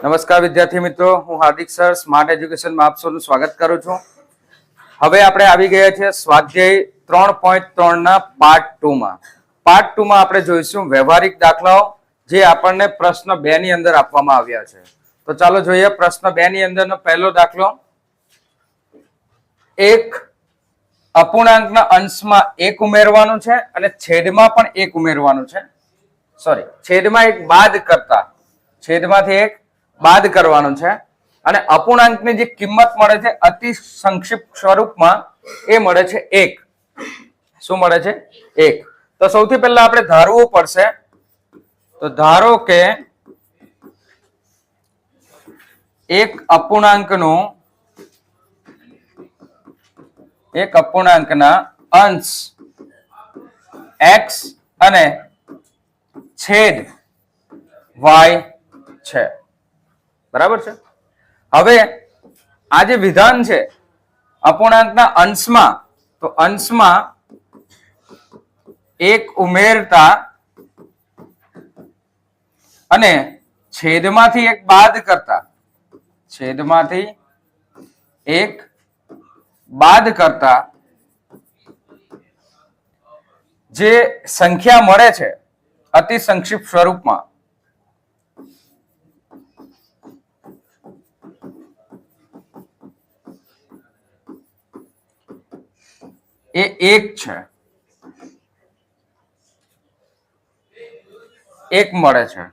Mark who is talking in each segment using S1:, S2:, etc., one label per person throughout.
S1: નમસ્કાર વિદ્યાર્થી મિત્રો, હું હાર્દિક સર સ્માર્ટ એજ્યુકેશનમાં આપ સૌનું સ્વાગત કરું છું. હવે આપણે આવી ગયા છે સ્વાધ્યાય 3.3 ના પાર્ટ 2 માં. પાર્ટ 2 માં આપણે જોઈશું વ્યવહારિક દાખલાઓ જે આપણને પ્રશ્ન 2 ની અંદર આપવામાં આવ્યા છે. તો ચાલો જોઈએ પ્રશ્ન 2 ની અંદરનો પહેલો દાખલો. એક અપૂર્ણાંકના અંશમાં 1 ઉમેરવાનું છે અને છેદમાં પણ 1 ઉમેરવાનું છે. છેદમાં 1 બાદ કરતા છેદમાંથી 1 બાદ કરવાનું છે અને અપૂર્ણાંકની જે કિંમત મળે છે અતિ સંક્ષિપ્ત સ્વરૂપમાં એ મળે છે 1. શું મળે છે? 1. તો સૌથી પહેલા આપણે ધારવું પડશે. તો ધારો કે એક અપૂર્ણાંકના અંશ x અને છેદ y છે. બરાબર છે. હવે આ જે વિધાન છે અપૂર્ણાંકના અંશમાં, તો અંશમાં 1 ઉમેરતા અને છેદમાંથી 1 બાદ કરતા જે સંખ્યા મળે છે અતિ સંક્ષિપ્ત સ્વરૂપમાં એ 1 છે. 1 મળે છે.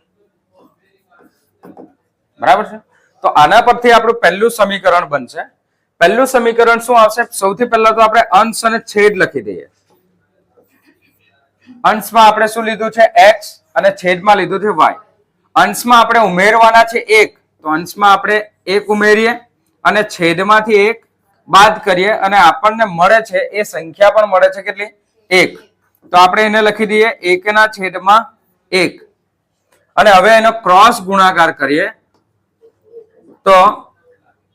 S1: બરાબર છે. તો આના પરથી આપણું પહેલું સમીકરણ બનશે. પહેલું સમીકરણ શું આવશે? સૌથી પહેલા તો આપણે અંશ અને છેદ લખી દઈએ. અંશમાં આપણે શું લીધું છે? x અને છેદમાં લીધું છે y. અંશમાં આપણે ઉમેરવાના છે 1, તો અંશમાં આપણે 1 ઉમેરીએ અને છેદમાંથી 1 બાદ કરીએ અને આપણને મળે છે એ સંખ્યા પણ મળે છે કેટલી? 1. તો આપણે એને લખી દઈએ 1/1 અને હવે એનો ક્રોસ ગુણાકાર કરીએ તો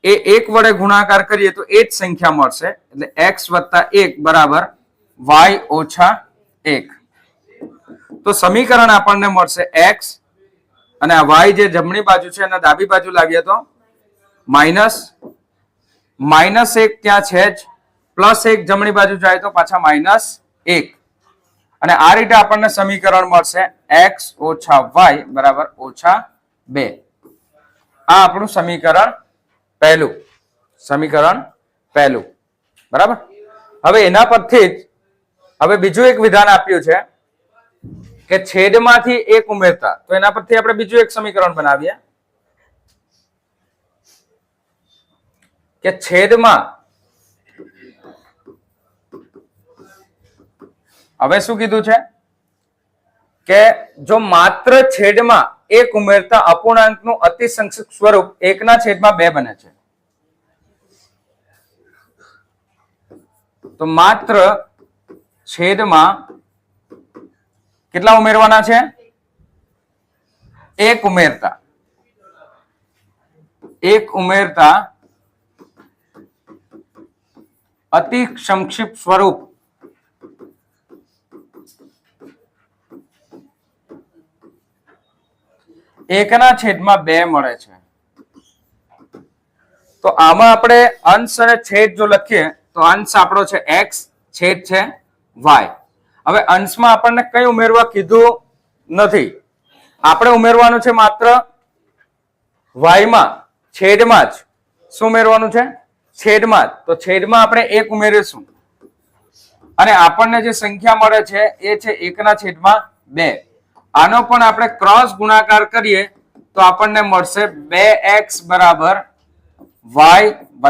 S1: એ 1 વડે ગુણાકાર કરીએ તો એ જ સંખ્યા મળશે. એટલે x + 1 બરાબર y - 1. તો સમીકરણ આપણને મળશે x અને આ y જે જમણી બાજુ છે અને ડાબી બાજુ લાવીએ તો -1 ત્યાં છે જ, +1 જમણી બાજુ જાય તો પાછા -1 અને આ રીતે આપણને સમીકરણ મળશે x - y બરાબર -2. આ આપણું સમીકરણ પહેલું. બરાબર. હવે એના પરથી જ હવે બીજું એક વિધાન આપ્યું છે કે છેદમાંથી 1 ઉમેરતા. તો એના પરથી આપણે બીજું એક સમીકરણ બનાવીએ કે છેદમાં હવે શું કીધું છે કે જો માત્ર છેદમાં 1 ઉમેરતા અપૂર્ણાંકનું અતિ સંક્ષિપ્ત સ્વરૂપ 1/2 બને છે. તો માત્ર છેદમાં કેટલા ઉમેરવાના છે? 1 ઉમેરતા અતિ સંક્ષિપ્ત સ્વરૂપ 1/2 મળે છે. તો આમાં આપણે અંશ અને છેદ જો લખીએ તો અંશ આપણો છે x, છેદ છે y. હવે અંશમાં આપણને કઈ ઉમેરવા કીધું નથી. આપણે ઉમેરવાનું છે માત્ર y માં, છેદમાં જ. શું ઉમેરવાનું છે? છેદમાં જ. તો છેદમાં આપણે 1 ઉમેરીશું અને આપણને જે સંખ્યા મળે છે એ છે 1/2. આનો પણ આપણે ક્રોસ ગુણાકાર કરીએ તો આપણને મળશે 2x બરાબર y +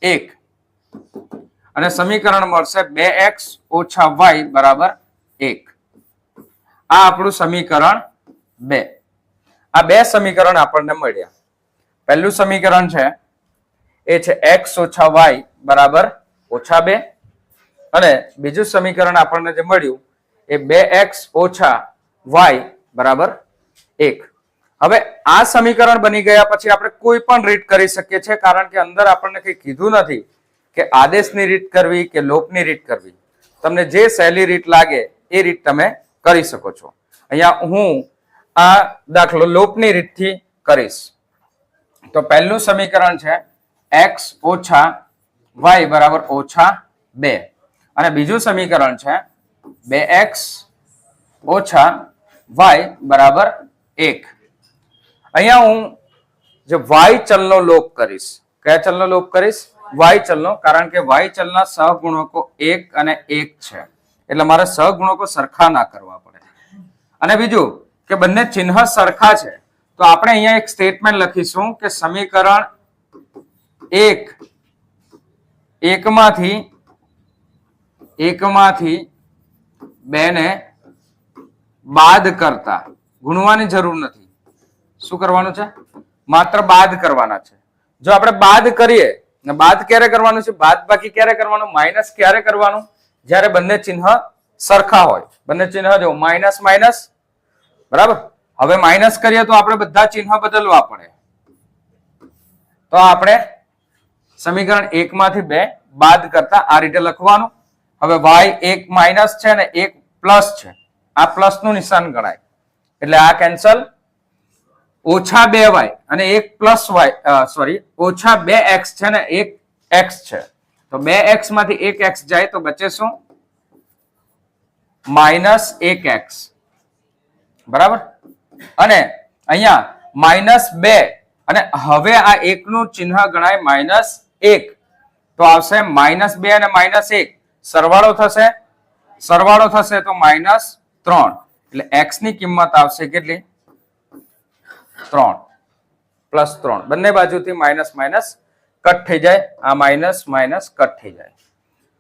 S1: 1 અને સમીકરણ મળશે 2x - y બરાબર 1. આ આપણું સમીકરણ 2. આ 2 સમીકરણ આપણને મળ્યા. પહેલું સમીકરણ છે એ છે x - y બરાબર -2 અને બીજું સમીકરણ આપણને જે મળ્યું એ 2x - y બરાબર 1. હવે આ સમીકરણ બની ગયા પછી આપણે કોઈ પણ રીત કરી શકીએ છીએ, કારણ કે અંદર આપણને કંઈ કીધું નથી કે આદેશની રીત કરવી કે લોપની રીત કરવી. તમને જે સહેલી રીત લાગે એ રીત તમે કરી શકો છો. અહીંયા હું આ દાખલો લોપની રીતથી કરીશ. તો પહેલું સમીકરણ છે x ઓછા y બરાબર ઓછા 2 અને બીજું સમીકરણ છે 2x ઓછા y બરાબર 1. અહીંયા હું જે y ચલનો લોપ કરીશ. કયા ચલનો લોપ કરીશ? y ચલનો, કારણ કે y ચલના સહગુણકો 1 અને 1 છે એટલે મારે સહગુણકો સરખા ના કરવા પડે. અને બીજું કે બંને ચિહ્ન સરખા છે તો આપણે અહીંયા એક સ્ટેટમેન્ટ લખીશું કે સમીકરણ 1 માંથી 2 ને બાદ કરતા, ગુણવાની જરૂર નથી. શું કરવાનું છે? માત્ર બાદ કરવાના છે. જો આપણે બાદ કરીએ, બાદ ક્યારે કરવાનું છે? બાદ બાકી ક્યારે કરવાનું? માઇનસ ક્યારે કરવાનું? જ્યારે બંને ચિહ્ન સરખા હોય. બંને ચિહ્ન જો માઇનસ માઇનસ, બરાબર. હવે માઇનસ કરીએ તો આપણે બધા ચિહ્ન બદલવા પડે. તો આપણે સમીકરણ 1 માંથી 2 બાદ કરતા આ રીતે લખવાનું. હવે y 1 માઇનસ છે ને 1 પ્લસ છે, આ પ્લસ નું નિશાન ગણાય એટલે આ કેન્સલ. ઓછા 2y અને 1 પ્લસ y, સોરી, ઓછા 2x છે ને 1x છે તો 2x માંથી 1x જાય તો બચે શું? માઇનસ 1x, બરાબર. અને અહીંયા માઇનસ 2 અને હવે આ 1 નું ચિહ્ન ગણાય માઇનસ 1 તો આવશે માઇનસ 2 અને માઇનસ 1 સરવાળો થશે તો માઇનસ 3 એટલે x ની કિંમત આવશે કેટલી? 3 પ્લસ 3. બંને બાજુથી માઇનસ માઇનસ કટ થઈ જાય, આ માઇનસ માઇનસ કટ થઈ જાય.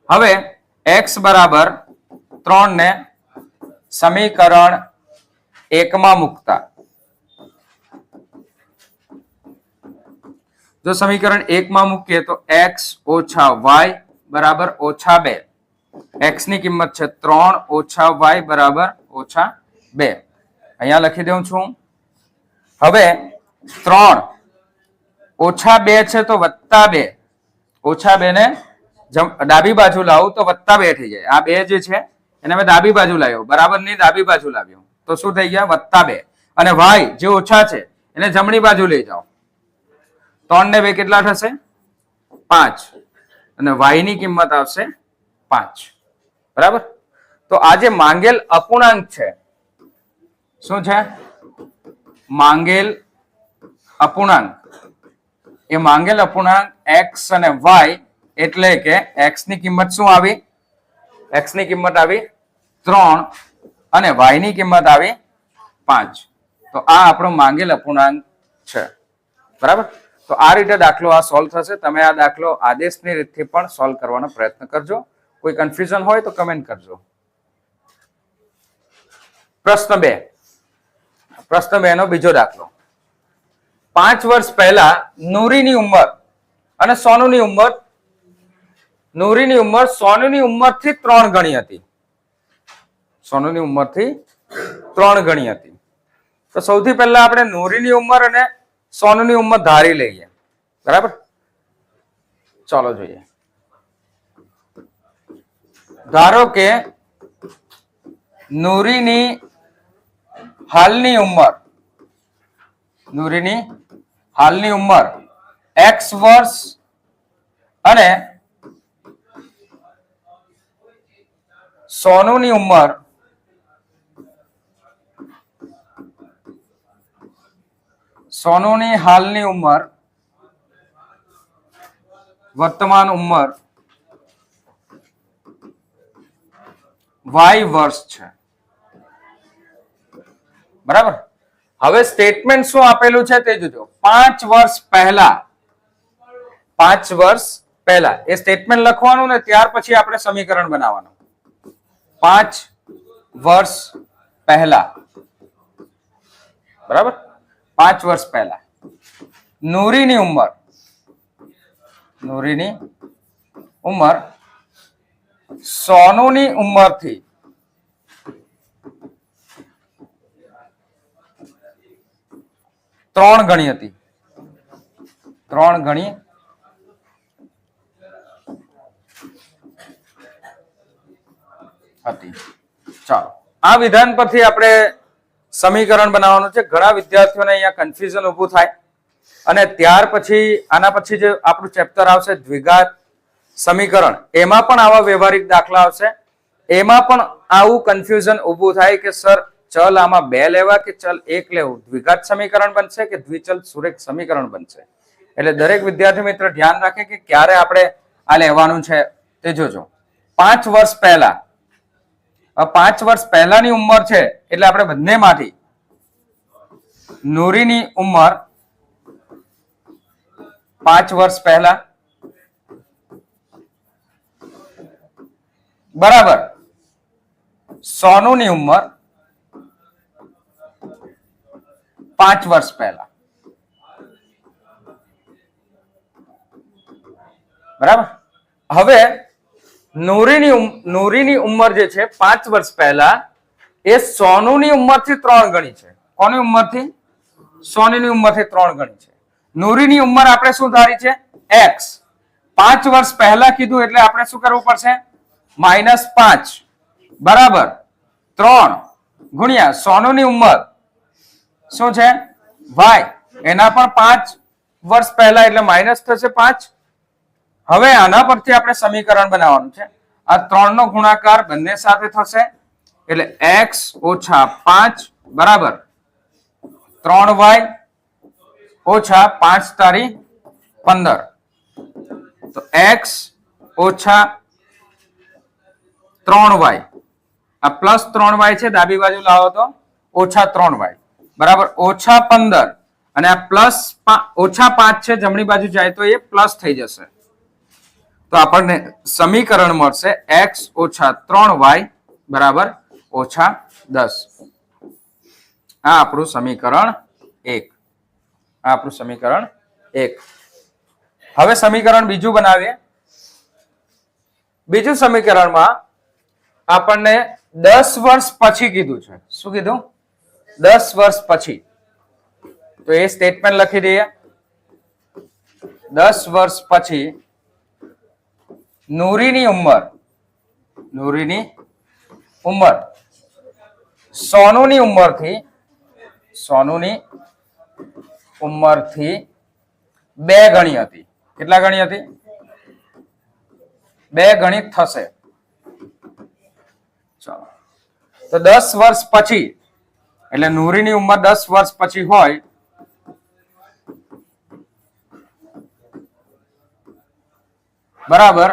S1: હવે x બરાબર 3 ને સમીકરણ 1 માં મૂકતા, જો સમીકરણ 1 માં મૂકીએ તો x ઓછા y બરાબર ઓછા 2. x ની કિંમત છે 3 ઓછા y બરાબર ઓછા 2. અહીંયા લખી દઉં છું. હવે 3 ઓછા 2 છે તો વત્તા 2. ઓછા 2 ને ડાબી બાજુ લાવું તો વત્તા 2 થઈ જાય. આ 2 જે છે એને મેં ડાબી બાજુ લાવ્યો, બરાબર ની ડાબી બાજુ લાવ્યો તો શું થઈ ગયા? વત્તા 2. અને y જે ઓછા છે એને જમણી બાજુ લઈ જાઓ. 3 ને 2 કેટલા થશે? 5 અને y ની કિંમત આવશે 5, બરાબર. તો આ જે માંગેલ અપૂર્ણાંક છે, શું છે? માંગેલ અપૂર્ણાંક. એ માંગેલ અપૂર્ણાંક x અને y એટલે કે x ની કિંમત શું આવી? x ની કિંમત આવી 3 અને y ની કિંમત આવી 5. તો આ આપણો માંગેલ અપૂર્ણાંક છે, બરાબર. તો આ રીતે દાખલો આ સોલ્વ થશે. તમે આ દાખલો આદેશની રીતથી પણ સોલ્વ કરવાનો પ્રયત્ન કરજો. કોઈ કન્ફ્યુઝન હોય તો કમેન્ટ કરજો. પ્રશ્ન 2 નો બીજો દાખલો. 5 વર્ષ પહેલા નૂરીની ઉંમર અને સોનુની ઉંમર સોનુની ઉંમરથી 3 ગણી હતી. સોનુની ઉંમરથી 3 ગણી હતી. તો સૌથી પહેલા આપણે નૂરીની ઉંમર અને સોનુની ઉંમર ધારી લઈએ, બરાબર. ચાલો જોઈએ. ધારો કે નૂરીની હાલની ઉંમર x વર્ષ અને સોનુની ઉંમર હાલની ઉંમર વર્તમાન ઉંમર y વર્ષ છે, બરાબર. હવે સ્ટેટમેન્ટ શું આપેલું છે તે જોજો. 5 વર્ષ પહેલા એ સ્ટેટમેન્ટ લખવાનું ને ત્યાર પછી આપણે સમીકરણ બનાવવાનું. 5 વર્ષ પહેલા, બરાબર. 5 વર્ષ પહેલા નૂરીની ઉંમર સોનુની ઉંમરથી 3 ગણી હતી. 3 ગણી હતી. ચાલો, આ વિધાન પરથી આપણે સમીકરણ બનાવવાનું છે. ઘણા વિદ્યાર્થીઓને અહીંયા કન્ફ્યુઝન ઊભું થાય અને ત્યાર પછી આના પછી જે આપણું ચેપ્ટર આવશે દ્વિઘાત સમીકરણ, એમાં પણ આવા વ્યવહારિક દાખલા આવશે. એમાં પણ આવું કન્ફ્યુઝન ઊભું થાય કે સર ચલ આમાં 2 લેવા કે ચલ 1 લેવું, દ્વિઘાત સમીકરણ બનશે કે દ્વિચલ સુરેખ સમીકરણ બનશે. એટલે દરેક વિદ્યાર્થી મિત્ર ધ્યાન રાખે કે ક્યારે આપણે આ લેવાનું છે તે જોજો. 5 વર્ષ પહેલા, 5 વર્ષ પહેલાની ઉંમર છે એટલે આપણે બંનેમાંથી નૂરીની ઉંમર 5 વર્ષ પહેલા બરાબર સોનુની ઉંમર 5 વર્ષ પહેલા, બરાબર. હવે નૂરીની ઉંમર જે છે 5 વર્ષ પહેલા એ સોનુની ઉંમરથી 3 ગણી છે. કોની ઉંમરથી? સોનુની ઉંમરથી 3 ગણી છે. નૂરીની ઉંમર આપણે શું ધારી છે? x. 5 વર્ષ પહેલા કીધું એટલે આપણે શું કરવું પડશે? -5 બરાબર 3 ગુણ્યા સોનુની ઉંમર શું છે? y. એના પણ 5 વર્ષ પહેલા એટલે માઇનસ થશે 5. હવે આના પરથી આપણે સમીકરણ બનાવવાનું છે. આ 3 નો ગુણાકાર બંને સાથે થશે એટલે x - 5 બરાબર 3y ઓછા 5 તારી 15. તો x ઓછા 3y, આ પ્લસ 3y છે, ડાબી બાજુ લાવો તો ઓછા 3y બરાબર ઓછા 15, અને આ પ્લસ ઓછા 5 છે, જમણી બાજુ જાય તો એ પ્લસ થઈ જશે. તો આપણને સમીકરણ મળશે x ઓછા 3y બરાબર ઓછા 10. આ આપણું સમીકરણ 1. આ આપણું સમીકરણ 1. હવે સમીકરણ બીજું બનાવીએ. બીજું સમીકરણમાં આપણને 10 વર્ષ પછી કીધું છે. શું કીધું? 10 વર્ષ પછી. તો એ સ્ટેટમેન્ટ લખી દઈએ. 10 વર્ષ પછી નૂરીની ઉંમર સોનુની ઉંમરથી 2 ગણી હતી. કેટલા ગણી હતી? 2 ગણી થશે. ચાલો, તો 10 વર્ષ પછી એટલે નૂરીની ઉંમર 10 વર્ષ પછી હોય બરાબર,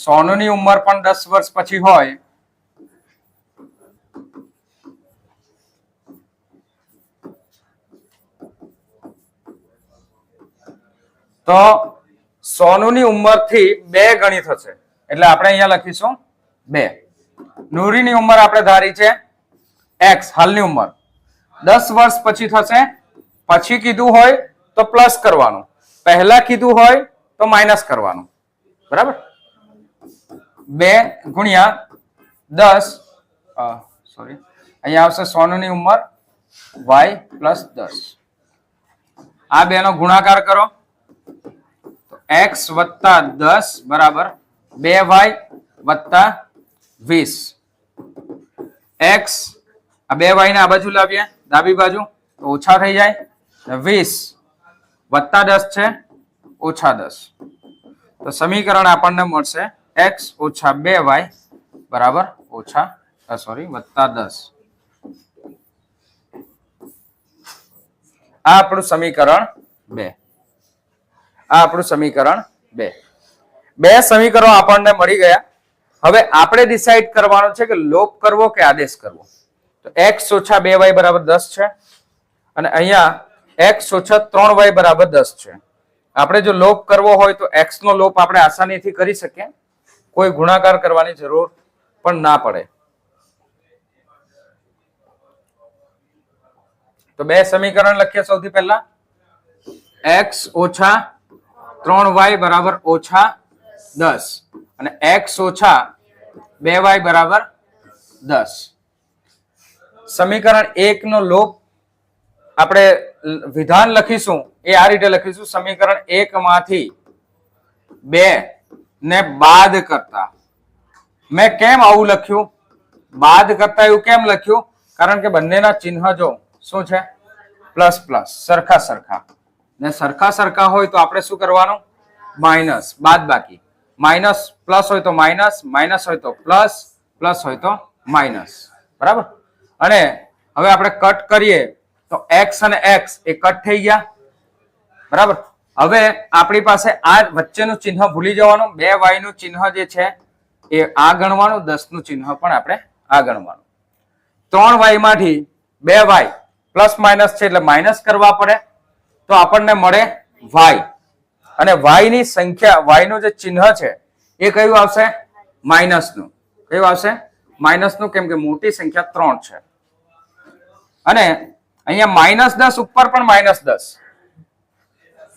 S1: સોનુની ઉંમર પણ 10 વર્ષ પછી હોય તો સોનુની ઉંમરથી 2 ગણી થશે એટલે આપણે અહીંયા લખીશું 2. નૂરીની ઉંમર આપણે ધારી છે x, હાલની ઉંમર 10 વર્ષ પછી થશે. પછી કીધું હોય તો પ્લસ કરવાનું, પહેલા કીધું હોય તો માઇનસ કરવાનું બરાબર. 2 ગુણ્યા 10 સોરી અહીંયા આવશે સોનુની ઉંમર y પ્લસ 10. આ બે નો ગુણાકાર કરો તો x વત્તા 10 બરાબર 2y વત્તા 20. x આ 2y ને આ બાજુ લાવીએ ડાબી બાજુ તો ઓછા થઈ જાય. 20 વત્તા 10 છે ઓછા 10. તો સમીકરણ આપણને મળશે x ઓછા 2y બરાબર ઓછા વત્તા 10. આ આપણું સમીકરણ 2. આ આપણું સમીકરણ 2. 2 સમીકરણો આપણને મળી ગયા. હવે આપણે ડિસાઈડ કરવાનું છે કે લોપ કરવો કે આદેશ કરવો. તો x ઓછા 2y બરાબર 10 છે અને અહીંયા x ઓછા 3y બરાબર 10 છે. આપણે જો લોપ કરવો હોય તો x નો લોપ આપણે આસાનીથી કરી શકીએ, કોઈ ગુણાકાર કરવાની જરૂર પણ ના પડે. તો 2 સમીકરણ લખીએ. સૌથી પહેલા x ઓછા 3y બરાબર ઓછા 10 અને x ઓછા 2y બરાબર 10. સમીકરણ 1 નો લોપ આપણે વિધાન લખીશું એ આ રીતે લખીશું. સમીકરણ 1 માંથી 2 ને બાદ કરતા. મેં કેમ આવું લખ્યું? બાદ કરતા એવું કેમ લખ્યું? કારણ કે બંનેના ચિહ્ન જો શું છે? પ્લસ પ્લસ, સરખા સરખા. ને સરખા સરખા હોય તો આપણે શું કરવાનું? માઇનસ, બાદ બાકી. માઇનસ પ્લસ હોય તો માઇનસ, માઇનસ હોય તો પ્લસ, પ્લસ હોય તો માઇનસ. બરાબર. અને હવે આપણે કટ કરીએ તો એક્સ અને એક્સ એ કટ થઈ ગયા. બરાબર. હવે આપણી પાસે આ વચ્ચેનું ચિહ્ન ભૂલી જવાનું. 2y નું ચિહ્ન જે છે એ આ ગણવાનું, 10 નું ચિહ્ન પણ આપણે આ ગણવાનું. 3y માંથી 2y પ્લસ માઇનસ છે એટલે માઇનસ કરવા પડે, તો આપણને મળે y. અને y ની સંખ્યા, y નું જે ચિહ્ન છે એ કયું આવશે? માઇનસ નું. કયું આવશે? માઇનસ નું, કેમ કે મોટી સંખ્યા 3 છે. અને અહીંયા -10 ઉપર પણ -10.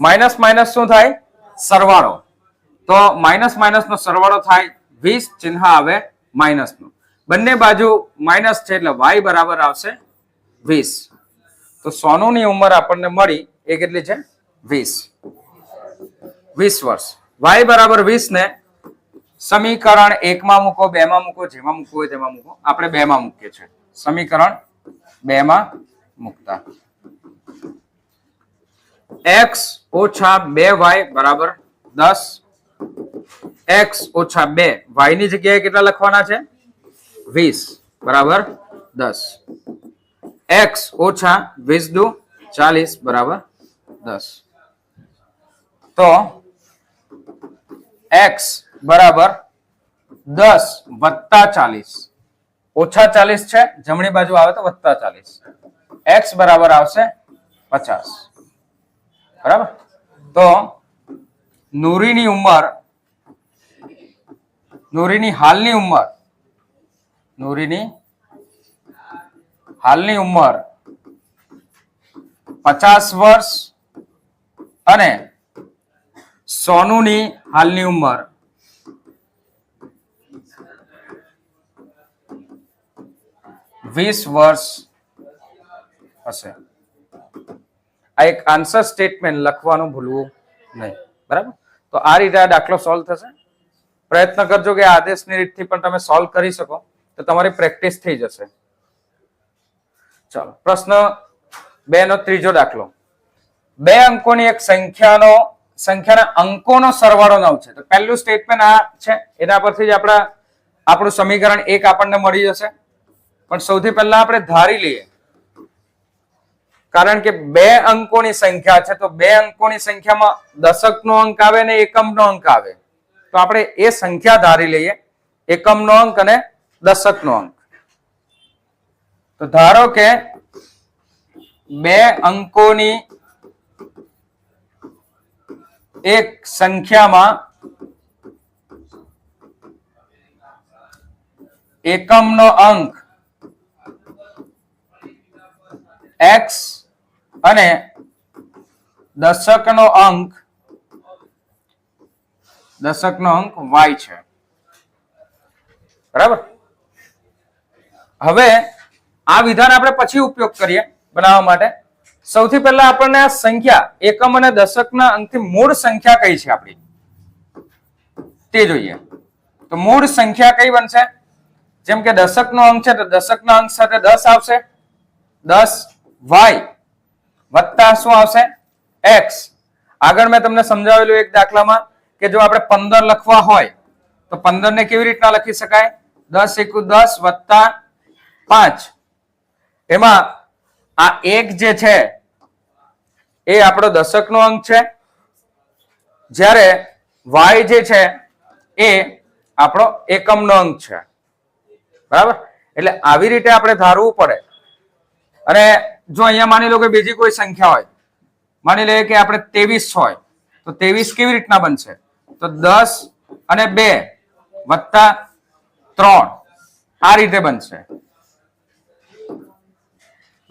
S1: માઇનસ માઇનસ શું થાય? સરવાળો. તો માઇનસ માઇનસ નો સરવાળો થાય 20, ચિહ્ન આવે માઇનસ નું. બંને બાજુ માઇનસ છે એટલે y બરાબર આવશે 20. તો સોનુની ઉંમર આપણને મળી એ કેટલી છે? 20. 20 વર્ષ. y બરાબર 20 ને સમીકરણ 1 માં મૂકો, 2 માં મૂકો, જેમાં મૂકવું હોય તેમાં મૂકો. આપણે 2 માં મૂકીએ છીએ. સમીકરણ 2 માં મૂકતા x ઓછા 2y બરાબર 10. x ઓછા 2 y ની જગ્યાએ કેટલા લખવાના છે? 20 બરાબર 10. x ઓછા 20 દુ 40 બરાબર 10. તો x બરાબર 10 વત્તા 40. ઓછા 40 છે, જમણી બાજુ આવે તો વત્તા 40. x બરાબર આવશે 50. બરાબર. તો નૂરીની ઉંમર, નૂરીની હાલની ઉંમર 50 વર્ષ અને સોનુની હાલની ઉંમર 20 વર્ષ હશે. આ એક આન્સર સ્ટેટમેન્ટ લખવાનું ભૂલવું નહીં. બરાબર. તો આ રીતે આ દાખલો સોલ્વ થશે. પ્રયત્ન કરજો કે આદેશની રીતથી પણ તમે સોલ્વ કરી શકો, તો તમારી પ્રેક્ટિસ થઈ જશે. ચાલો, પ્રશ્ન 2 નો ત્રીજો દાખલો. 2 અંકોની એક સંખ્યાના અંકોનો સરવાળો 9 છે. તો પહેલું સ્ટેટમેન્ટ આ છે, એના પરથી જ આપણું સમીકરણ 1 આપણને મળી જશે. પણ સૌથી પહેલા આપણે ધારી લઈએ, કારણ કે 2 અંકોની સંખ્યા છે, તો 2 અંકોની સંખ્યામાં દશકનો અંક આવે ને એકમનો અંક આવે. તો આપણે એ સંખ્યા ધારી લઈએ, એકમનો અંક અને દશકનો અંક. તો ધારો કે 2 અંકોની એક સંખ્યામાં એકમનો અંક x અને દશકનો અંક y છે. બરાબર. હવે આ વિધાન આપણે પછી ઉપયોગ કરીએ બનાવવા માટે. સૌથી પહેલા આપણને આ સંખ્યા એકમ અને દશકના અંકથી મૂળ સંખ્યા કઈ છે આપણી તે જોઈએ. તો મૂળ સંખ્યા કઈ બનશે? જેમ કે દશકનો અંક છે તો દશકના અંક સાથે 10 આવશે. 10y વત્તા શું આવશે? x. આગળ મેં તમને સમજાવેલું એક દાખલામાં કે જો આપણે 15 લખવા હોય તો 15 ને કેવી રીતના લખી શકાય? 10 * 10 વત્તા 5. એમાં આ 1 જે છે એ આપણો દશકનો અંક છે, જ્યારે y જે છે એ આપણો એકમનો અંક છે. બરાબર. એટલે આવી રીતે આપણે ધારવું પડે. અને જો અહીંયા માની લો કે બીજી કોઈ સંખ્યા હોય, માની લઈએ કે આપણે 23 હોય, તો 23 કેવી રીતના બનશે? તો 10 અને 2 વત્તા 3 આ રીતે બનશે.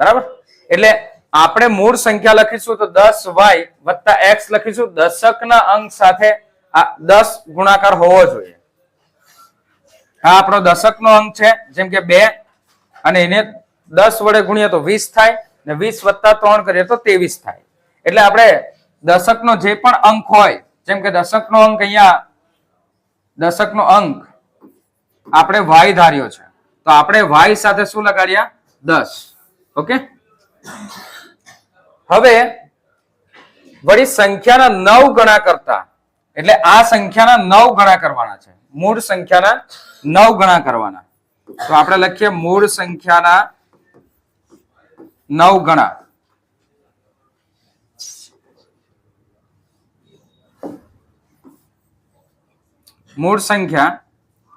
S1: બરાબર. એટલે આપણે મૂળ સંખ્યા લખીશું તો 10y વત્તા x લખીશું. દશકના અંક સાથે આ 10 ગુણાકાર હોવો જોઈએ. આ આપણો દશકનો અંક છે, જેમ કે 2 અને એને 10 વડે ગુણીએ તો 20 થાય, ને 20 વત્તા 3 કરીએ તો 23 થાય. એટલે આપણે દશકનો જે પણ અંક હોય, જેમ કે દશકનો અંક અહીંયા દશકનો અંક આપણે y ધાર્યો છે, તો આપણે y સાથે શું લગાડ્યા? 10. ઓકે. હવે વળી સંખ્યાના 9 ગણા કરતા, એટલે આ સંખ્યાના 9 ગણા કરવાના છે. મૂળ સંખ્યાના 9 ગણા કરવાના. તો આપણે લખીએ મૂળ સંખ્યાના 9 ગણા. મૂળ સંખ્યા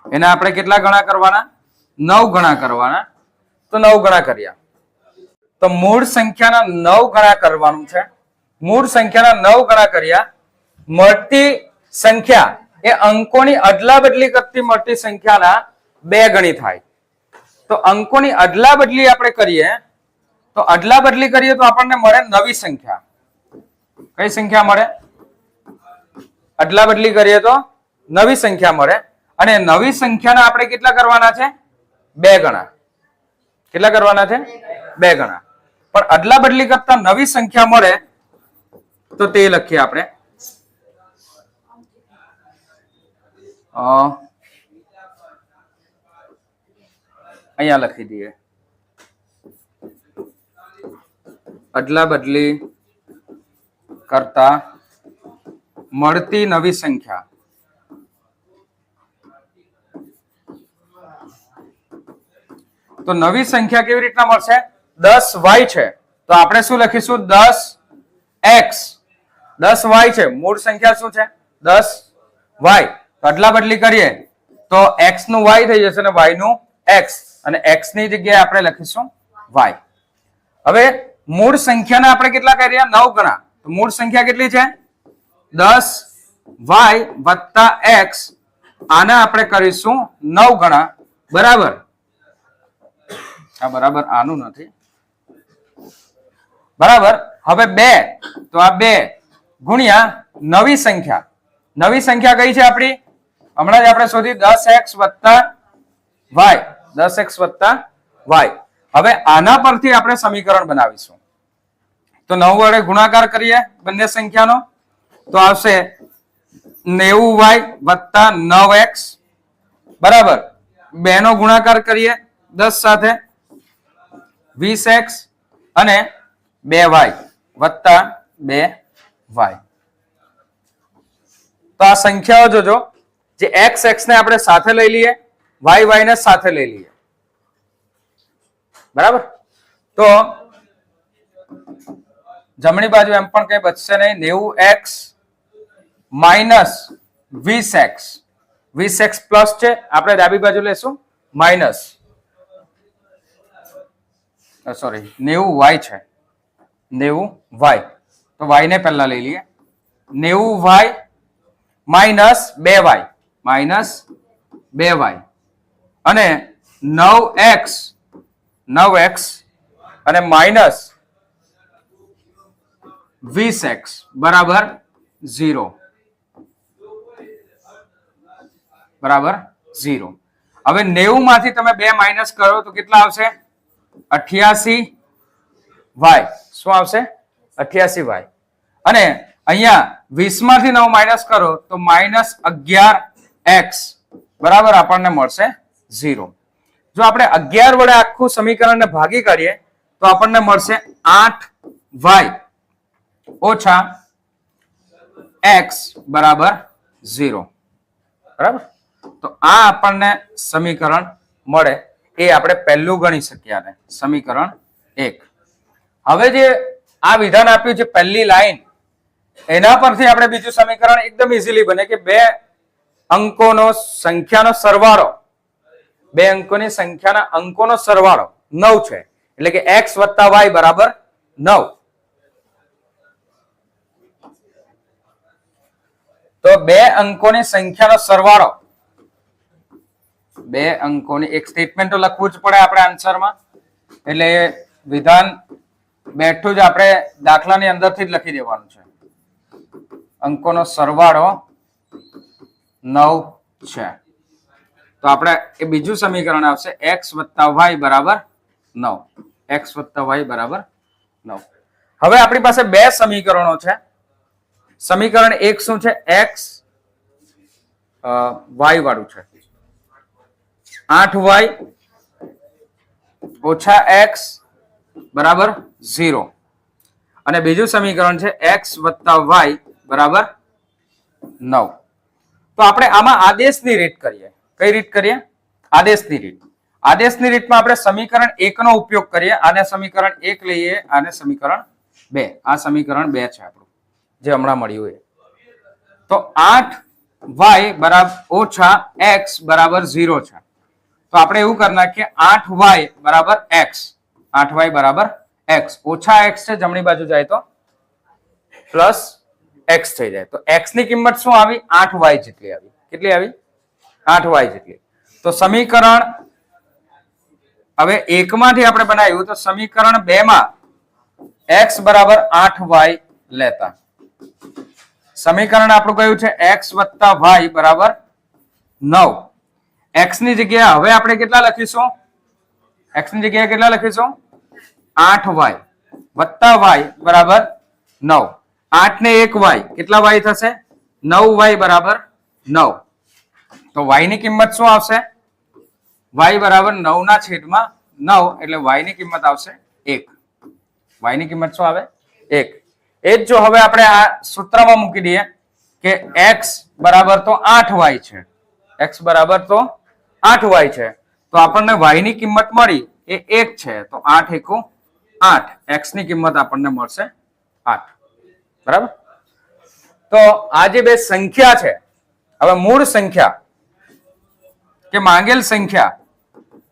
S1: એના આપણે કેટલા ગણા કરવાના? 9 ગણા કરવાના. તો 9 ગણા કર્યા. તો મૂળ સંખ્યાના 9 ગણા કરવાનું છે. મૂળ સંખ્યાના 9 ગણા કર્યા. મળતી સંખ્યા એ અંકોની અદલા બદલી કરતી મળતી સંખ્યાના 2 ગણી થાય. તો અંકોની અદલા બદલી આપણે કરીએ તો અદલા બદલી કરીએ તો આપણને મળે નવી સંખ્યા. કઈ સંખ્યા મળે? અદલા બદલી કરીએ તો નવી સંખ્યા મળે. અને નવી સંખ્યાના આપણે કેટલા કરવાના છે? 2 ગણા. કેટલા કરવાના છે? 2 ગણા. પણ અદલા બદલી કરતા નવી સંખ્યા મળે તો તે લખીએ આપણે. અહીંયા લખી દઈએ. અદલા બદલી કરતા મળતી નવી સંખ્યા. તો નવી સંખ્યા કેવી રીતના મળશે? 10y છે તો આપણે શું લખીશું? 10x. 10y છે. મૂળ સંખ્યા શું છે? 10y. અદલા બદલી કરીએ તો x નું y થઈ જશે અને y નું x, અને x ની જગ્યાએ આપણે લખીશું y. હવે મૂળ સંખ્યાને આપણે કેટલા કર્યા? 9 ગણા. તો મૂળ સંખ્યા કેટલી છે? 10y વત્તા x. આને આપણે કરીશું 9 ગણા. બરાબર? આ બરાબર આનું નથી. બરાબર. હવે 2, તો આ 2 ગુણ્યા નવી સંખ્યા. નવી સંખ્યા કઈ છે આપણી? હમણાં જ આપણે શોધી 10x વત્તા y. 10x વત્તા y. હવે આના પરથી આપણે સમીકરણ બનાવીશું. તો 9 વડે ગુણાકાર કરીએ બંને સંખ્યાનો તો આવશે 90y વત્તા 9x. બરાબર. 2 નો ગુણાકાર કરીએ 10 સાથે 20x અને 2y વત્તા 2y. તો આ સંખ્યાઓ જોજો, જે x ને આપણે સાથે લઈ લઈએ, y ને સાથે લઈ લઈએ. બરાબર. તો જમણી બાજુ એમ પણ કઈ બચશે નહીં. 90x minus 20x. 20x plus છે, આપણે ડાબી બાજુ લેશું માઇનસ. સોરી, 90y છે. 90y. તો y ને પહેલા લઈ લઈએ. 90y minus 2y. Minus 2y અને 9x અને માઇનસ 20x બરાબર 0. બરાબર 0. હવે 90 માંથી તમે 2 માઇનસ કરો તો કેટલા આવશે? 88y. શું આવશે? 88y. અને અહીંયા 20 માંથી 9 માઇનસ કરો તો માઇનસ 11x બરાબર આપણને મળશે 0. જો આપણે 11 વડે આખું સમીકરણને ભાગી કાઢીએ તો આપણને મળશે 8y ઓછા x બરાબર 0. બરાબર. તો આ આપણને સમીકરણ મળે. એ આપણે પહેલું ગણી શકીએ આને, સમીકરણ 1. હવે જે આ વિધાન આપ્યું છે પહેલી લાઈન, એના પરથી આપણે બીજું સમીકરણ એકદમ ઇઝીલી બને કે 2 અંકોનો સંખ્યાનો સરવાળો, 2 અંકોની સંખ્યાના અંકોનો સરવાળો 9 છે. એટલે કે x વત્તા y બરાબર 9. તો 2 અંકોની સંખ્યાનો સરવાળો, 2 અંકોની એક સ્ટેટમેન્ટ તો લખવું જ પડે આપણે આન્સરમાં. એટલે વિધાન બેઠું જ આપણે દાખલાની અંદરથી જ લખી દેવાનું છે. અંકોનો સરવાળો 9 છે. તો આપણે એ બીજું સમીકરણ આવશે x વત્તા y બરાબર 9. x વત્તા y બરાબર 9. હવે આપણી પાસે 2 સમીકરણો છે. સમીકરણ 1 શું છે? x y વાળું છે. 8y ઓછા x બરાબર 0. અને બીજું સમીકરણ છે x વત્તા y બરાબર 9. તો આપણે આમાં આદેશની રીત કરીએ. કઈ રીત કરીએ? આદેશની રીત. આદેશની રીતમાં આપણે સમીકરણ 1 નો ઉપયોગ કરીએ. આને સમીકરણ 1 લઈએ, આને સમીકરણ 2. આ સમીકરણ 2 છે આપણું જે હમણાં મળ્યું એ. તો 8y બરાબર ઓછા x બરાબર 0 છે. તો આપણે એવું કરી નાખીએ 8y બરાબર x. 8y બરાબર x. ઓછા x છે, જમણી બાજુ જાય તો પ્લસ x થઈ જાય. તો x ની કિંમત શું આવી? 8y જેટલી આવી. કેટલી આવી? 8y જેટલી. તો સમીકરણ હવે 1 માંથી આપણે બનાવ્યું તો સમીકરણ 2 માં x બરાબર 8y લેતા. સમીકરણ આપણું કયું છે? x વત્તા y બરાબર 9. x ની જગ્યાએ હવે આપણે કેટલા લખીશું? x ની જગ્યાએ કેટલા લખીશું? 8y વત્તા y બરાબર 9. 8 ને 1y કેટલા y થશે? 9y બરાબર 9. તો y ની કિંમત શું આવશે? y બરાબર 9 ના છેદમાં 9 એટલે y ની કિંમત આવશે 1. y ની કિંમત શું આવે? 1. એ જ જો હવે આપણે આ સૂત્રમાં મૂકી દઈએ કે x બરાબર તો 8y છે. x બરાબર તો 8y છે. તો આપણને y ની કિંમત મળી એ 1 છે. તો 8 એકુ 8. x ની કિંમત આપણને મળશે 8. બરાબર? તો આ જે બે સંખ્યા છે, હવે મૂળ સંખ્યા કે માંગેલ સંખ્યા,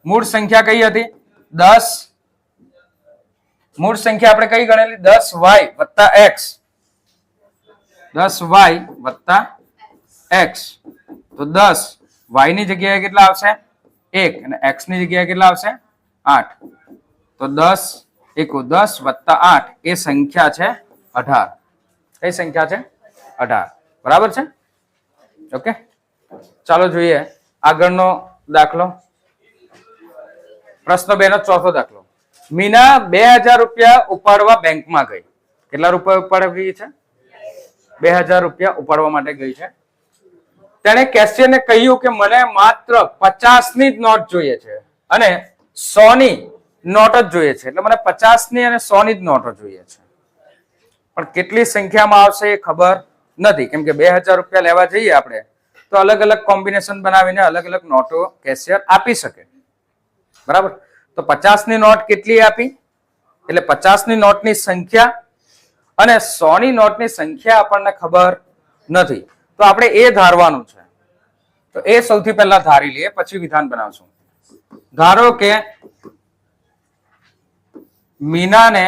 S1: મૂળ સંખ્યા કઈ હતી? 10. મૂળ સંખ્યા આપણે કઈ ગણેલી? 10y વત્તા x. 10y વત્તા x. તો 10 y ની જગ્યાએ કેટલા આવશે? 1 અને x ની જગ્યાએ કેટલા આવશે? 8. તો 10 એકુ 10 વત્તા 8 એ સંખ્યા છે 18. કઈ સંખ્યા છે? 18. બરાબર છે? ઓકે, ચાલો જોઈએ આગળનો દાખલો. પ્રશ્ન 2 નો ચોથો દાખલો. મીના 2000 રૂપિયા ઉપાડવા બેંકમાં ગઈ. કેટલા રૂપિયા ઉપાડવા ગઈ છે? 2000 રૂપિયા ઉપાડવા માટે ગઈ છે. તેણે કેશિયરને કહ્યું કે મને માત્ર 50 ની જ નોટ જોઈએ છે અને 100 ની નોટ જ જોઈએ છે. એટલે મને 50 ની અને 100 ની જ નોટો જોઈએ છે. પણ કેટલી સંખ્યામાં આવશે એ ખબર નથી, કેમ કે 2000 રૂપિયા લેવા જઈએ આપણે તો અલગ અલગ કોમ્બિનેશન બનાવીને અલગ અલગ નોટો કેશિયર આપી શકે. બરાબર? તો 50 ની નોટ કેટલી આપી? એટલે 50 ની નોટની સંખ્યા અને 100 ની નોટની સંખ્યા આપણને ખબર નથી. તો આપણે એ ધારવાનું છે. તો એ સૌથી પહેલા ધારી લઈએ, પછી વિધાન બનાવશું. ધારો કે મીનાને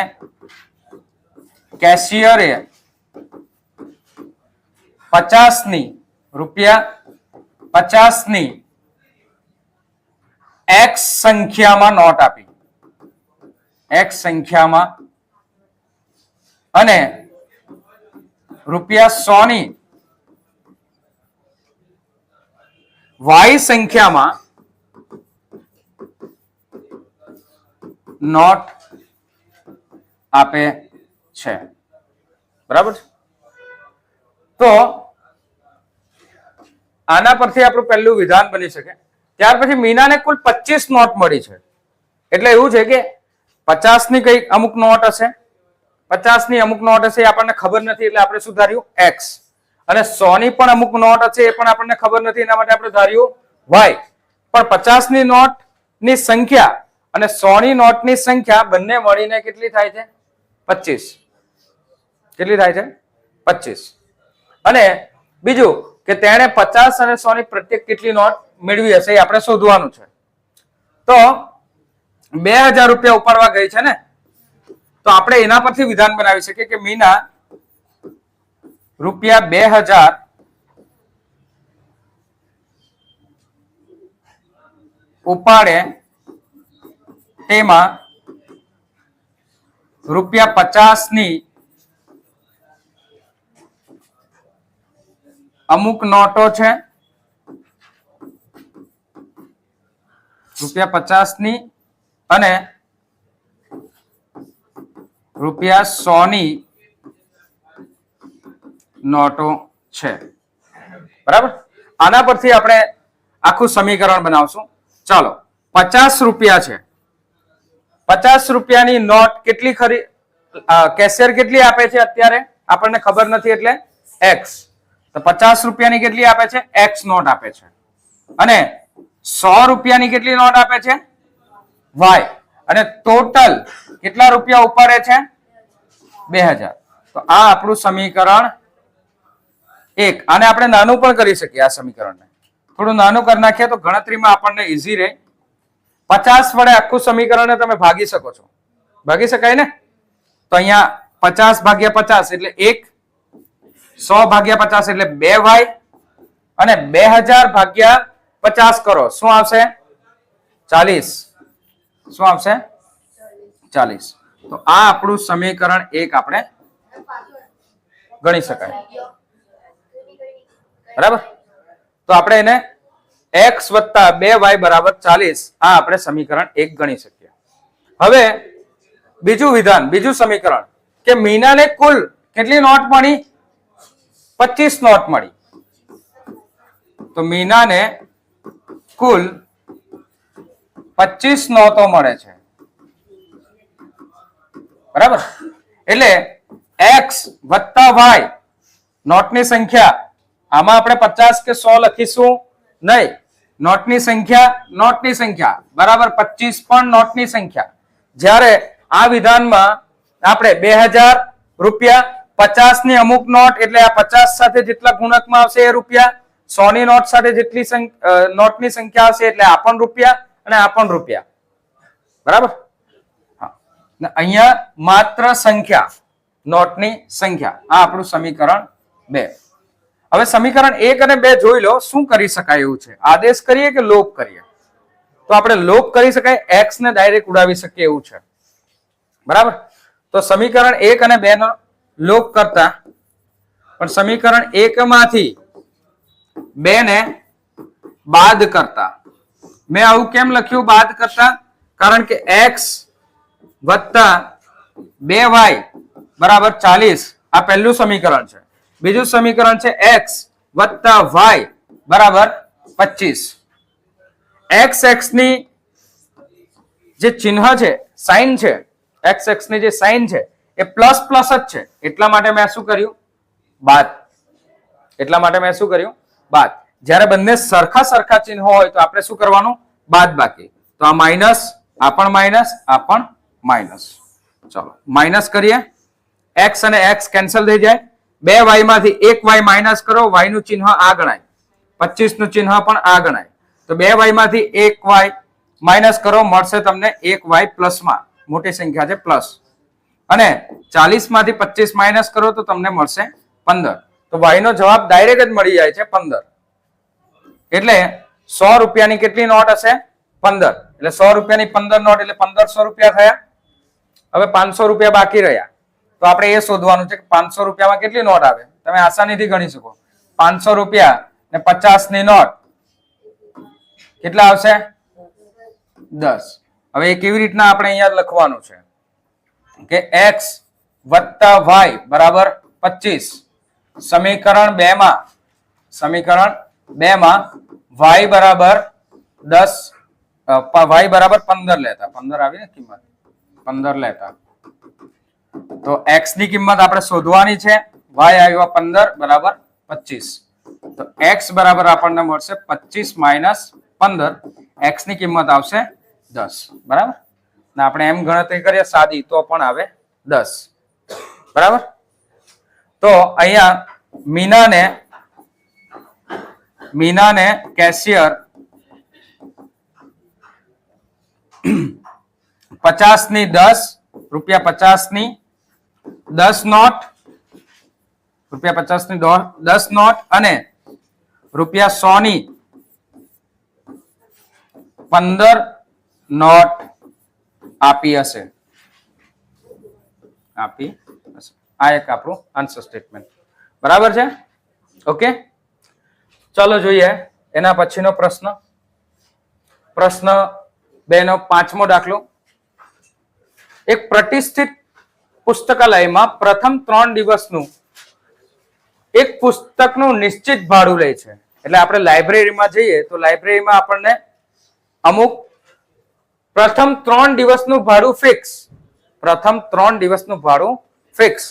S1: કેશિયરે 50 ની રૂપિયા 50 ની x સંખ્યામાં નોટ આપી. x સંખ્યામાં અને રૂપિયા 100 ની y સંખ્યામાં નોટ આપે છે. બરાબર? તો આના પરથી આપણું પહેલું વિધાન બની શકે. ત્યાર પછી મીનાને કુલ 25 નોટ મળી છે. એટલે એવું છે કે 50 ની કઈ અમુક નોટ હશે, 50 ની અમુક નોટ હશે, આપણને ખબર નથી એટલે આપણે શું ધાર્યું? x. અને 100 ની પણ અમુક નોટ હશે, એ પણ આપણને ખબર નથી, એના માટે આપણે ધાર્યું y. પણ 50 ની નોટ ની સંખ્યા અને 100 ની નોટ ની સંખ્યા બંને મળીને કેટલી થાય છે? 25. કેટલી થાય છે? 25. અને બીજું કે તેણે 50 અને 100 ની પ્રત્યેક કેટલી નોટ મેળવી હશે એ આપણે શોધવાનું છે. તો 2000 રૂપિયા ઉપાડવા ગઈ છે ને, તો આપણે એના પરથી વિધાન બનાવી શકીએ કે મીના રૂપિયા 2000 ઉપાડે તેમાં રૂપિયા 50 ની અમુક નોટો છે, રૂપિયા 50 ની અને રૂપિયા 100 ની નોટો છે. બરાબર? આના પરથી આપણે આખું સમીકરણ બનાવશું. ચાલો, 50 રૂપિયા છે. 50 રૂપિયાની નોટ કેટલી ખરી કેશિયર કેટલી આપે છે અત્યારે આપણને ખબર નથી એટલે એક્સ, તો 50 રૂપિયાની કેટલી આપે છે એક્સ નોટ આપે છે, અને 100 રૂપિયાની કેટલી નોટ આપે છે વાય, અને ટોટલ કેટલા રૂપિયા ઉપાડે છે 2000. તો આ આપણું સમીકરણ 1. આને આપણે નાનું પણ કરી શકીએ, આ સમીકરણને થોડું નાનું કરી નાખીએ તો ગણતરીમાં આપણને ઈઝી રહે. 50 વડે આખું સમીકરણને તમે ભાગી શકો છો, ભાગી શકાય ને? તો અહીંયા 50 ભાગ્યા 50 એટલે 1, 100 ભાગ્યા 50 એટલે 2y, અને 2000 ભાગ્યા 50 કરો શું આવશે 40. શું આવશે 40. તો આ આપણું સમીકરણ 1 આપણે ગણી શકાય. બરાબર? તો આપણે એને x + 2y = 40 આ આપણે સમીકરણ 1 ગણી શકીએ. હવે બીજું વિધાન, બીજું સમીકરણ કે મીનાને કુલ કેટલી નોટ મળી 25 નોટ મળી. તો મીનાને કુલ 25 નોટો મળે છે. બરાબર? એટલે x + y નોટની સંખ્યા, આમાં આપણે 50 કે 100 લખીશું નહીં. નોટની સંખ્યા બરાબર 25 પણ નોટની સંખ્યા. જ્યારે આ વિધાનમાં આપણે 2000 રૂપિયા, 50 ની અમુક નોટ એટલે આ 50 સાથે જેટલા ગુણકમાં આવશે એ રૂપિયા, 100 ની નોટ સાથે જેટલી નોટની સંખ્યા આવશે એટલે આ પણ રૂપિયા અને આ પણ રૂપિયા. બરાબર? હા, અહીંયા માત્ર સંખ્યા, નોટની સંખ્યા. આ આપણું સમીકરણ 2. હવે સમીકરણ 1 અને 2 જોઈ લો શું કરી શકાય એવું છે. આદેશ કરીએ કે લોપ કરીએ? તો આપણે લોપ કરી શકાય, x ને ડાયરેક્ટ ઉડાવી શકીએ એવું છે. બરાબર? તો સમીકરણ 1 અને 2 નો લોપ કરતા, પણ સમીકરણ 1 માંથી 2 ને બાદ કરતા. મેં આવું કેમ લખ્યું બાદ કરતા? કારણ કે x + 2y = 40 આ પહેલું સમીકરણ છે. બીજું સમીકરણ છે x + y = 25. x ની જે ચિહ્ન છે, સાઇન છે, x ની જે સાઇન છે એ પ્લસ પ્લસ જ છે. એટલા માટે મેં શું કર્યું બાદ. એટલા માટે મેં શું કર્યું બાદ. જ્યારે બંને સરખા ચિહ્ન હોય તો આપણે શું કરવાનું બાદ બાકી. તો આ માઇનસ, આ પણ માઇનસ, આ પણ માઇનસ. ચલો માઇનસ કરીએ. x અને x કેન્સલ થઈ જાય. 2y માંથી 1y માઇનસ કરો, y નું ચિહ્ન આ ગણાય, 25 નું ચિહ્ન પણ આ ગણાય. તો 2y માંથી 1y માઇનસ કરો, મળશે તમને 1y પ્લસમાં, મોટી સંખ્યા છે પ્લસ. અને 40 માંથી 25 માઇનસ કરો તો તમને મળશે 15. તો y નો જવાબ ડાયરેક્ટ જ મળી જાય છે 15. એટલે 100 રૂપિયાની કેટલી નોટ હશે 15. એટલે 100 રૂપિયાની 15 નોટ એટલે 1500 રૂપિયા થયા. હવે 500 રૂપિયા બાકી રહ્યા. તો આપણે એ શોધવાનું છે કે 500 રૂપિયામાં કેટલી નોટ આવે. તમે આસાનીથી ગણી શકો. 500 રૂપિયા ને 50 ની નોટ કેટલા આવશે 10. હવે એ કેવી રીતના આપણે અહીંયા લખવાનું છે કે x + y = 25. સમીકરણ 2 માં y = 10, y = 15 લેતા, 15 આવી ને કિંમત 15 લેતા. તો x ની કિંમત આપણે શોધવાની છે. y આવ્યો 15 = 25. તો x બરાબર આપણને મળશે 25 - 15. x ની કિંમત આવશે 10. બરાબર? ને આપણે એમ ગણતરી કરીએ સાદી તો પણ આવે 10. બરાબર? તો અહીંયા મીનાને કેશિયર 50 ની 10 રૂપિયા 50 ની 10 નોટ, રૂપિયા 50 ની 10 નોટ અને રૂપિયા 100 ની 15 નોટ આપી હશે. આ એક આપણું આન્સર સ્ટેટમેન્ટ. બરાબર છે? ઓકે, ચાલો જોઈએ એના પછીનો પ્રશ્ન. પ્રશ્ન 2 નો 5મો દાખલો. એક પ્રતિષ્ઠિત પુસ્તકાલયમાં પ્રથમ 3 દિવસનું એક પુસ્તકનું નિશ્ચિત ભાડું લે છે. એટલે આપણે લાઇબ્રેરીમાં જઈએ તો લાઇબ્રેરીમાં આપણને અમુક પ્રથમ 3 દિવસનું ભાડું ફિક્સ પ્રથમ 3 દિવસનું ભાડું ફિક્સ.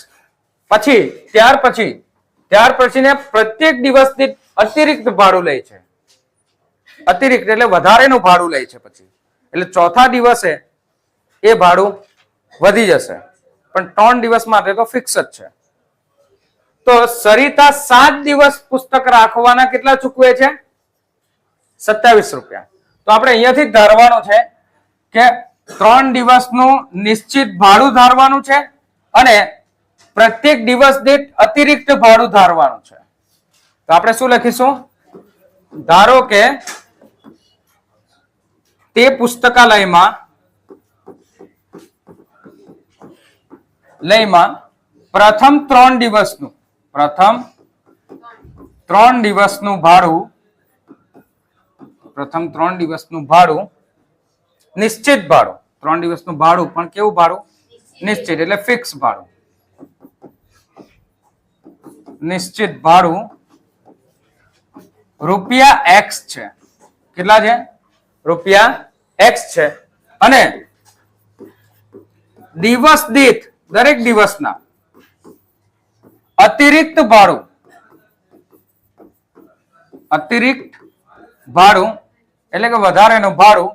S1: ત્યાર પછી ને પ્રત્યેક દિવસ દીઠ અતિરિક્ત ભાડું લે છે. અતિરિક્ત એટલે વધારેનું ભાડું લે છે. પછી એટલે ચોથા દિવસે એ ભાડું વધી જશે, પણ 3 દિવસ માટે તો ફિક્સ જ છે. તો સરિતા 7 દિવસ પુસ્તક રાખવાના કેટલા ચૂકવે છે? 27 રૂપિયા. તો આપણે અહીંયાથી જ ધારવાનું છે કે 3 દિવસનું નિશ્ચિત ભાડું ધારવાનું છે અને પ્રત્યેક દિવસ દીઠ અતિરિક્ત ભાડું ધારવાનું છે. તો આપણે શું લખીશું? ધારો કે તે પુસ્તકાલયમાં પ્રથમ 3 દિવસનું ભાડું નિશ્ચિત ભાડું, 3 દિવસનું ભાડું પણ કેવું ભાડું? નિશ્ચિત એટલે ફિક્સ ભાડું. નિશ્ચિત ભાડું ₹X છે. કેટલા છે? ₹X છે. અને દિવસ દીઠ દરેક દિવસના અતિરિક્ત ભાડું એટલે કે વધારેનું ભાડું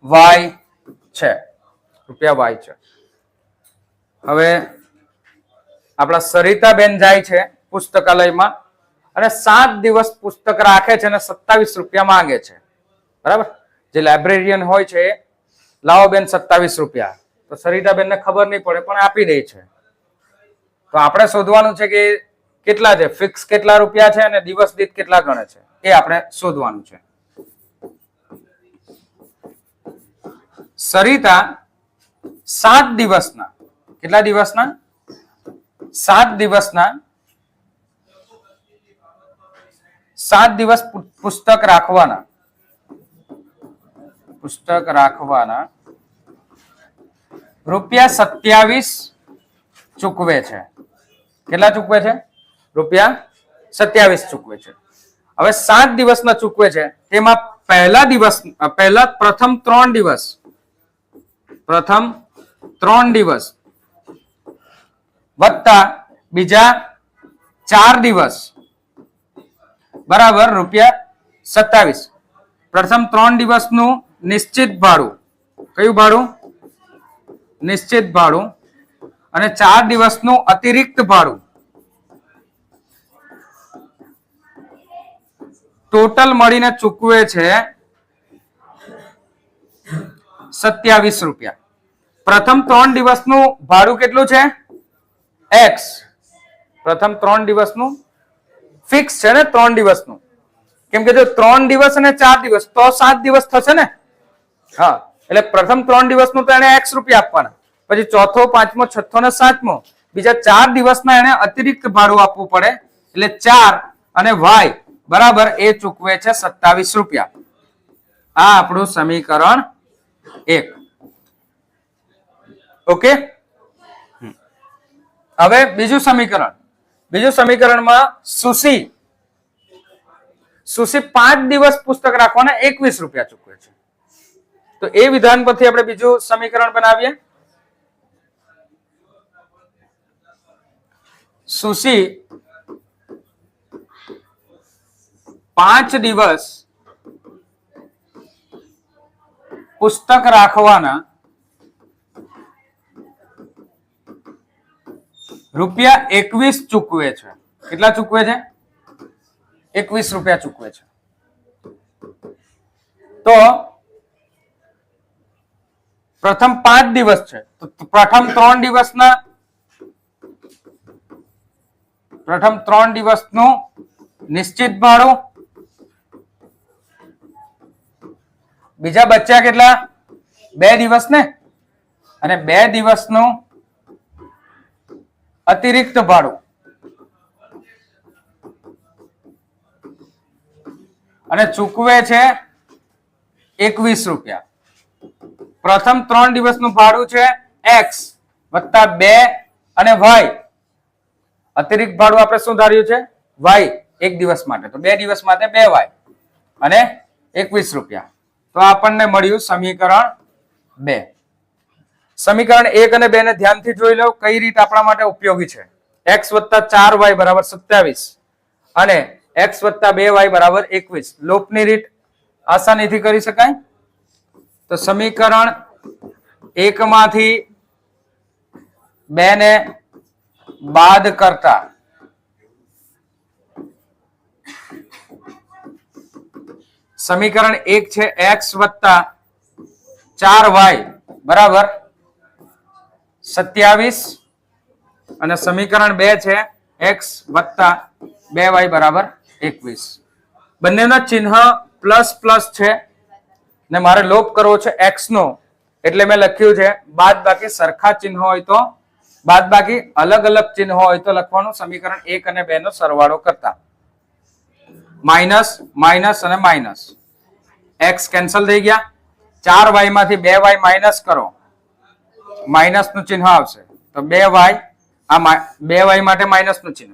S1: ₹Y છે. હવે આપણા સરિતાબેન જાય છે પુસ્તકાલયમાં અને 7 દિવસ પુસ્તક રાખે છે અને 27 રૂપિયા માંગે છે. બરાબર? જે લાઇબ્રેરિયન હોય છે, લાવો બેન 27 રૂપિયા. તો સરિતાબેન ને ખબર નહીં પડે પણ આપી દે છે. તો આપણે શોધવાનું છે કે કેટલા છે, ફિક્સ કેટલા રૂપિયા છે અને દિવસ દીઠ કેટલા ગણે છે, એ આપણે શોધવાનું છે. સરિતા 7 દિવસના કેટલા દિવસના? 7 દિવસના 7 દિવસ પુસ્તક રાખવાના ₹27 ચૂકવે છે. કેટલા ચૂકવે છે? ₹27 ચૂકવે છે. હવે 7 દિવસના ચૂકવે છે, તેમાં પ્રથમ 3 દિવસ વત્તા બીજા 4 દિવસ બરાબર ₹27. પ્રથમ 3 દિવસનું નિશ્ચિત ભાડું, કયું ભાડું? નિશ્ચિત ભાડું. અને 4 દિવસનું અતિરિક્ત ભાડું. ટોટલ મળીને ચૂકવે છે 27 રૂપિયા. પ્રથમ 3 દિવસનું ભાડું કેટલું છે? X. પ્રથમ 3 દિવસનું ફિક્સ છે ને, 3 દિવસનું. કેમ કે જો 3 દિવસ અને 4 દિવસ તો 7 દિવસ થશે ને. હા, એટલે પ્રથમ 3 દિવસનું તો એને X રૂપિયા આપવાના, પછી ચોથો, પાંચમો, છઠ્ઠો ને સાતમો બીજા 4 દિવસના એને અતિરિક્ત ભાડું આપવું પડે. એટલે 4 અને Y બરાબર એ ચૂકવે છે 27 રૂપિયા. આ આપણું સમીકરણ 1. ઓકે. હવે બીજું સમીકરણમાં સુશી 5 દિવસ પુસ્તક રાખવાના 21 રૂપિયા ચૂકવે છે. તો એ વિધાન પરથી આપણે બીજું સમીકરણ બનાવીએ. સુશી 5 દિવસ પુસ્તક રાખવાના ₹21 ચૂકવે છે. કેટલા ચૂકવે છે? 21 રૂપિયા ચૂકવે છે. તો પ્રથમ 5 દિવસ છે, તો પ્રથમ 3 દિવસનું નિશ્ચિત ભાડું, બીજા બચ્યા કેટલા? 2 દિવસ ને, અને 2 દિવસનું અતિરિક્ત ભાડું અને ચૂકવે છે 21 રૂપિયા. પ્રથમ 3 દિવસનું ભાડું છે X વત્તા 2 અને Y. અતિરિક્ત ભાડું આપણે શું ધાર્યું છે? Y. એક દિવસ માટે, તો 2 દિવસ માટે 2Y અને 21 રૂપિયા. તો આપણને મળ્યું સમીકરણ 2. સમીકરણ 1 અને 2 ને ધ્યાનથી જોઈ લો કઈ રીત આપણા માટે ઉપયોગી છે. x + 4y = 27 અને x + 2y = 21. લોપની રીત આસાનીથી કરી શકાય. તો સમીકરણ 1 માંથી 2 ને બાદ કરતા સમીકરણ 1 છે x + 4y બરાબર 27 અને સમીકરણ 2 છે x + 2y બરાબર 21. બંનેના ચિહ્ન પ્લસ પ્લસ છે ને મારે લોપ કરવો છે x નો એટલે મેં લખ્યું છે બાદબાકી સરખા ચિહ્ન હોય તો બાદબાકી અલગ અલગ ચિહ્ન હોય તો લખવાનું સમીકરણ 1 અને 2 નો સરવાળો કરતા માઇનસ માઇનસ અને માઇનસ x કેન્સલ થઈ ગયા 4y માંથી 2y માઇનસ કરો માઇનસ નું ચિહ્ન આવશે તો 2y આ 2y માટે માઇનસ નું ચિહ્ન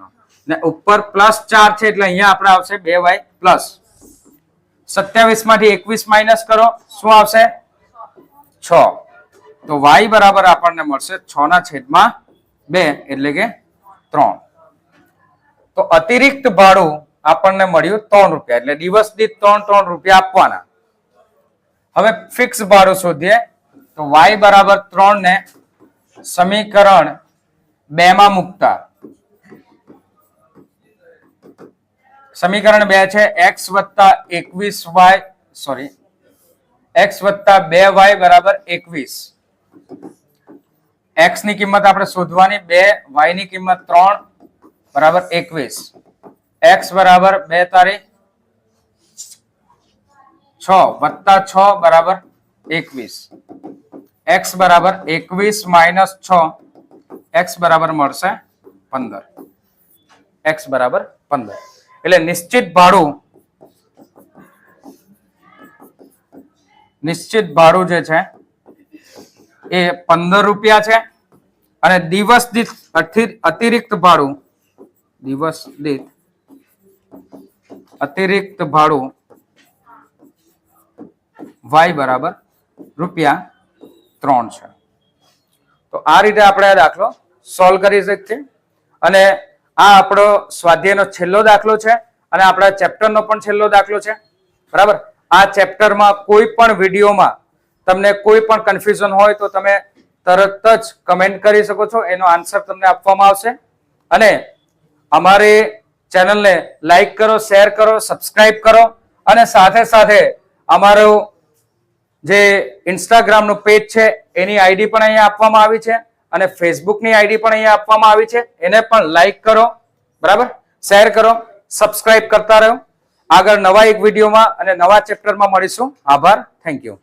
S1: ને ઉપર +4 છે એટલે અહીંયા આપણે આવશે 2y પ્લસ 27 માંથી 21 માઇનસ કરો શું આવશે 6 તો y બરાબર આપણને મળશે 6/2 એટલે કે 3. તો અતિરિક્ત ભાડું આપણને મળ્યું 3 રૂપિયા એટલે દિવસ દીઠ 3 રૂપિયા આપવાના. હવે ફિક્સ ભાડું શોધીએ તો y બરાબર 3 ને સમીકરણ 2 માં મૂકતા સમીકરણ 2 છે x + 21y x + 2y બરાબર 21. x ની કિંમત આપણે શોધવાની 2 y ની કિંમત 3 બરાબર 21. x બરાબર 2 તારીખ 6 + 6 બરાબર 21. x બરાબર 21 - 6 x બરાબર મળશે 15. x બરાબર 15 એટલે નિશ્ચિત ભાડું જે છે એ 15 રૂપિયા છે અને દિવસ દીઠ અતિરિક્ત ભાડું y બરાબર રૂપિયા 3 છે. તો આ રીતે આપણે આ દાખલો સોલ્વ કરી શકીએ અને આ આપણો સ્વાધ્યાયનો છેલ્લો દાખલો છે અને આપણા ચેપ્ટરનો પણ છેલ્લો દાખલો છે બરાબર. આ ચેપ્ટરમાં કોઈ પણ વિડીયોમાં તમને કોઈ પણ કન્ફ્યુઝન હોય તો તમે તરત જ કમેન્ટ કરી શકો છો એનો આન્સર તમને આપવામાં આવશે અને અમારી ચેનલને લાઈક કરો શેર કરો સબસ્ક્રાઇબ કરો અને સાથે સાથે અમારું જે ઇન્સ્ટાગ્રામનું પેજ છે એની આઈડી પણ અહીંયા આપવામાં આવી છે અને ફેસબુકની આઈડી પણ અહીંયા આપવામાં આવી છે એને પણ લાઈક કરો બરાબર શેર કરો સબસ્ક્રાઇબ કરતા રહો. આગળ નવા એક વિડીયોમાં અને નવા ચેપ્ટરમાં મળીશું. આભાર. Thank you.